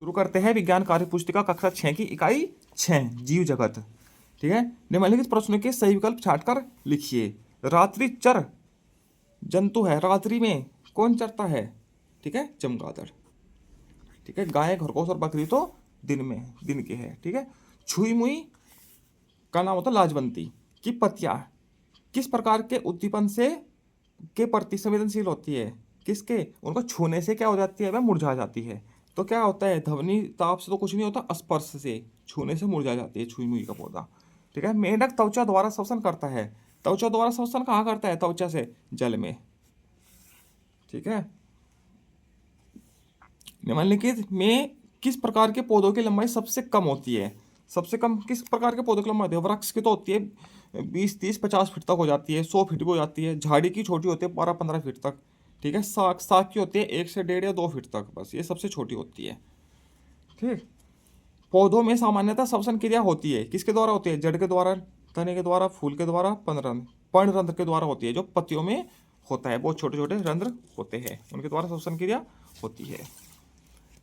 शुरू करते हैं विज्ञान कार्य पुस्तिका कक्षा 6 की इकाई 6 जीव जगत। ठीक है, निम्नलिखित प्रश्नों के सही विकल्प छांटकर लिखिए। रात्रि चर जंतु है, रात्रि में कौन चरता है? ठीक है, चमगादड़। ठीक है, गाय खरगोश और बकरी तो दिन में, दिन के है। ठीक है, छुई मुई का नाम होता है लाजवंती की पत्तियां किस प्रकार के उद्दीपन से के प्रति संवेदनशील होती है? किसके? उनको छूने से क्या हो जाती है? वह मुरझा जाती है। तो क्या होता है, ध्वनि ताप से तो कुछ नहीं होता, स्पर्श से, छूने से मुरझा जाती है छुई मुई का पौधा। ठीक है, मेंढक त्वचा द्वारा श्वसन करता है। त्वचा द्वारा श्वसन कहाँ करता है? त्वचा से, जल में। ठीक है, निम्नलिखित में किस प्रकार के पौधों की लंबाई सबसे कम होती है? सबसे कम किस प्रकार के पौधों की लंबाई होती है? वृक्ष की तो होती है 20, 30, 50 फीट तक हो जाती है, 100 फीट भी हो जाती है। झाड़ी की छोटी होती है 12, 15 फीट तक। ठीक है, साग साग की होती है 1 से 1.5 या 2 फीट तक, बस ये सबसे छोटी होती है। ठीक, पौधों में सामान्यतः श्वसन क्रिया होती है, किसके द्वारा होती है? जड़ के द्वारा, तने के द्वारा, फूल के द्वारा, पर्णरंध्र के द्वारा होती है। जो पत्तियों में होता है, बहुत छोटे छोटे रंध्र होते हैं, उनके द्वारा श्वसन क्रिया होती है।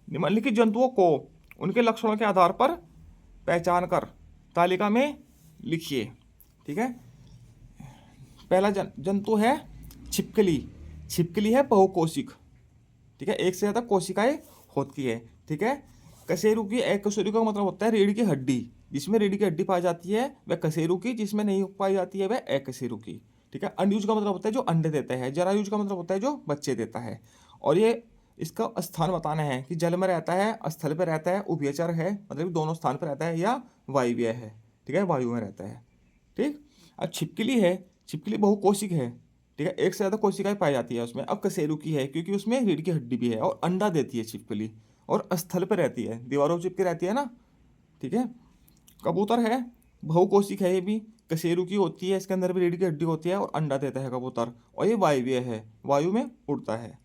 निम्नलिखित जंतुओं को उनके लक्षणों के आधार पर पहचान कर तालिका में लिखिए। ठीक है, पहला जंतु है छिपकली। छिपकली है बहुकोशिक। ठीक है, एक से ज़्यादा कोशिकाएं होती है। ठीक है, कशेरु की, एक कशेरु का मतलब होता है रीढ़ की हड्डी। जिसमें रीढ़ की हड्डी पाई जाती है वह कशेरु की, जिसमें नहीं पाई जाती है वह एकशेरु की। ठीक है, अंडयुज का मतलब होता है जो अंडे देता है। जरायुज का मतलब होता है जो बच्चे देता है। और ये इसका स्थान बताना है कि जल में रहता है, स्थल पर रहता है, उभयचर है, मतलब दोनों स्थान पर रहता है, या वायवीय है। ठीक है, वायु में रहता है। ठीक, अब छिपकली है, छिपकली बहुकोशिक है। ठीक है, एक से ज़्यादा कोशिकाएं पाई जाती है उसमें। अब कशेरु की है क्योंकि उसमें रीढ़ की हड्डी भी है और अंडा देती है छिपकली, और स्थल पर रहती है, दीवारों पर चिपके रहती है ना। ठीक है, कबूतर है, बहुकोशिक है ये भी, कशेरु की होती है, इसके अंदर भी रीढ़ की हड्डी होती है और अंडा देता है कबूतर, और ये वायवीय है, वायु में उड़ता है।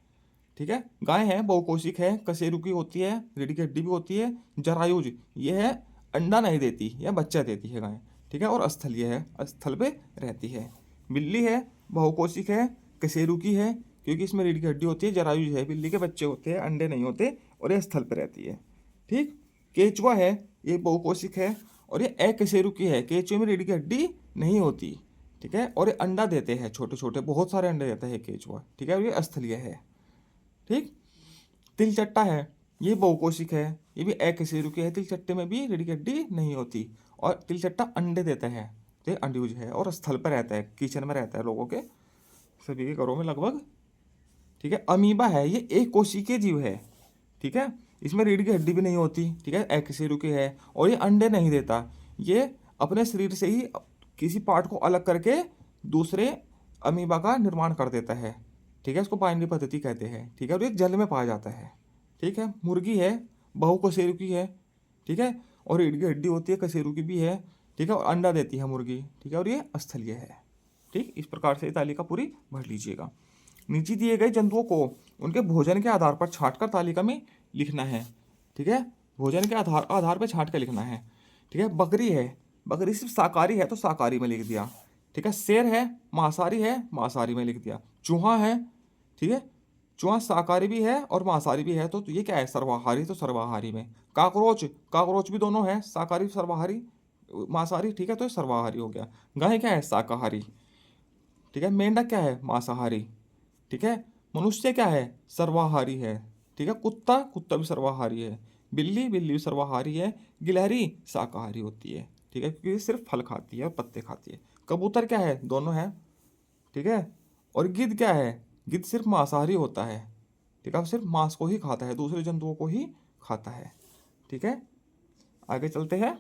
ठीक है, गाय है, बहुकोशिक है, कशेरु की होती है, रीढ़ की हड्डी भी होती है। जरायुज ये है, अंडा नहीं देती, यह बच्चा देती है गाय। ठीक है, और स्थलीय है, स्थल पे रहती है। बिल्ली है, बहुकोशिक है, कशेरु की है क्योंकि इसमें रीढ़ की हड्डी होती है। जरायुज है, बिल्ली के बच्चे होते हैं, अंडे नहीं होते, और यह स्थल पर रहती है। ठीक, केचुआ है, ये बहुकोशिक है और ये अकशेरु की है। केचुए में रीढ़ की हड्डी नहीं होती। ठीक है, और ये अंडा देते हैं, छोटे छोटे बहुत सारे अंडे देता है केचुआ। ठीक है, और ये स्थलीय है। ठीक, तिलचट्टा है, ये बहुकोशिक है, ये भी अकशेरु की है। तिलचट्टे में भी रीढ़ की हड्डी नहीं होती, और तिलचट्टा अंडे देता है। ठीक, अंडयुज है और स्थल पर रहता है, किचन में रहता है लोगों के, सभी के घरों में लगभग। ठीक है, अमीबा है, ये एक कोशिकीय जीव है। ठीक है, इसमें रीढ़ की हड्डी भी नहीं होती। ठीक है, अकशेरु की है, और ये अंडे नहीं देता। ये अपने शरीर से ही किसी पार्ट को अलग करके दूसरे अमीबा का निर्माण कर देता है। ठीक है, इसको बाइनरी पद्धति कहते हैं। ठीक है, और ये जल में पाया जाता है। ठीक है, मुर्गी है, बहुकशेरु की है। ठीक है, और रीढ़ की हड्डी होती है, कशेरु की भी है। ठीक है, और अंडा देती है मुर्गी। ठीक है, और ये स्थलीय है। ठीक, इस प्रकार से तालिका पूरी भर लीजिएगा। नीचे दिए गए जंतुओं को उनके भोजन के आधार पर छांटकर तालिका में लिखना है। ठीक है, भोजन के आधार आधार पर छांट कर लिखना है। ठीक है, बकरी है, बकरी सिर्फ शाकाहारी है तो शाकाहारी में लिख दिया। ठीक है, शेर है, मांसाहारी है, मांसाहारी में लिख दिया। चूहा है, ठीक है, चूहा शाकाहारी भी है और मांसाहारी भी है, तो ये क्या है? सर्वाहारी, तो सर्वाहारी में। काकरोच, काकरोच भी दोनों है, शाकाहारी सर्वाहारी मांसाहारी। ठीक है, तो ये सर्वाहारी हो गया। गाय क्या है? शाकाहारी। ठीक है, मेंढक क्या है? मांसाहारी। ठीक है, मनुष्य क्या है? सर्वाहारी है। ठीक है, कुत्ता, कुत्ता भी सर्वाहारी है। बिल्ली, बिल्ली भी सर्वाहारी है। गिलहरी शाकाहारी होती है। ठीक है, क्योंकि ये सिर्फ फल खाती है और पत्ते खाती है। कबूतर क्या है? दोनों है। ठीक है, और गिद्ध क्या है? गिद्ध सिर्फ मांसाहारी होता है। ठीक है, सिर्फ मांस को ही खाता है, दूसरे जंतुओं को ही खाता है। ठीक है, आगे चलते हैं।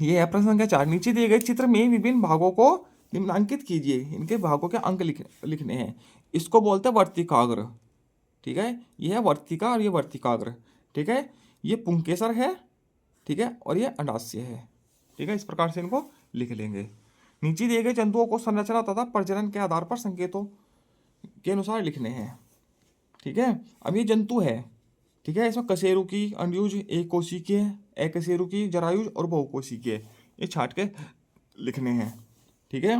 ये है प्रश्न संख्या 4। नीचे दिए गए चित्र में विभिन्न भागों को निम्नांकित कीजिए। इनके भागों के अंक लिखने हैं। इसको बोलते हैं वर्तिकाग्र। ठीक है, ये है वर्तिका और ये वर्तिकाग्र। ठीक है, ये पुंकेसर है। ठीक है, और ये अंडाशय है। ठीक है, इस प्रकार से इनको लिख लेंगे। नीचे दिए गए जंतुओं को संरचना तथा प्रजनन के आधार पर संकेतों के अनुसार लिखने हैं। ठीक है, अब ये जंतु है। ठीक है, इसमें कशेरु की, अंडयुज, एक कोशिकीय, अकशेरु की, जरायुज और बहुकोशिकीय, ये छाट के लिखने हैं। ठीक है,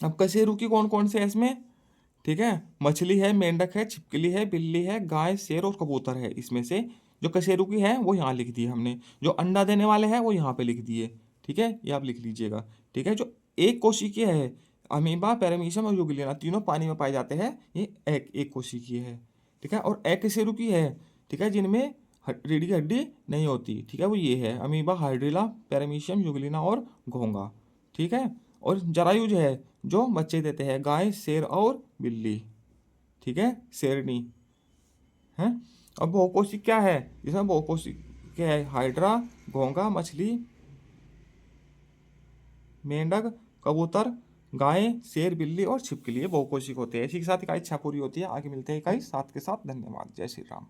अब कशेरु की कौन कौन से है इसमें? ठीक है। मछली है, मेंढक है, छिपकली है, बिल्ली है, गाय, शेर और कबूतर है। इसमें से जो कशेरुकी है वो यहाँ लिख दिए हमने, जो अंडा देने वाले हैं वो यहाँ पे लिख दिए। ठीक है, ये आप लिख लीजिएगा। ठीक है, जो एक कोशिकीय है, अमीबा, पैरामीशियम और यूग्लिना तीनों पानी में पाए जाते हैं, ये एक कोशिकीय है। ठीक है, और अकशेरुकी है, ठीक है, जिनमें रीढ़ की हड्डी नहीं होती। ठीक है, वो ये है अमीबा, हाइड्रिला, पैरामीशियम, यूग्लिना और घोंगा। ठीक है, और जरायुज है जो बच्चे देते हैं, गाय, शेर और बिल्ली। ठीक है, शेरनी है। अब बहुकोशिक क्या है, जिसमें बहुकोशिक क्या है, हाइड्रा, घोंगा, मछली, मेंढक, कबूतर, गाय, शेर, बिल्ली और छिपकली, ये बहुकोशिक होते हैं। इसी के साथ इकाई 6 पूरी होती है। आगे मिलते हैं इकाई 7 के साथ। धन्यवाद। जय श्री राम।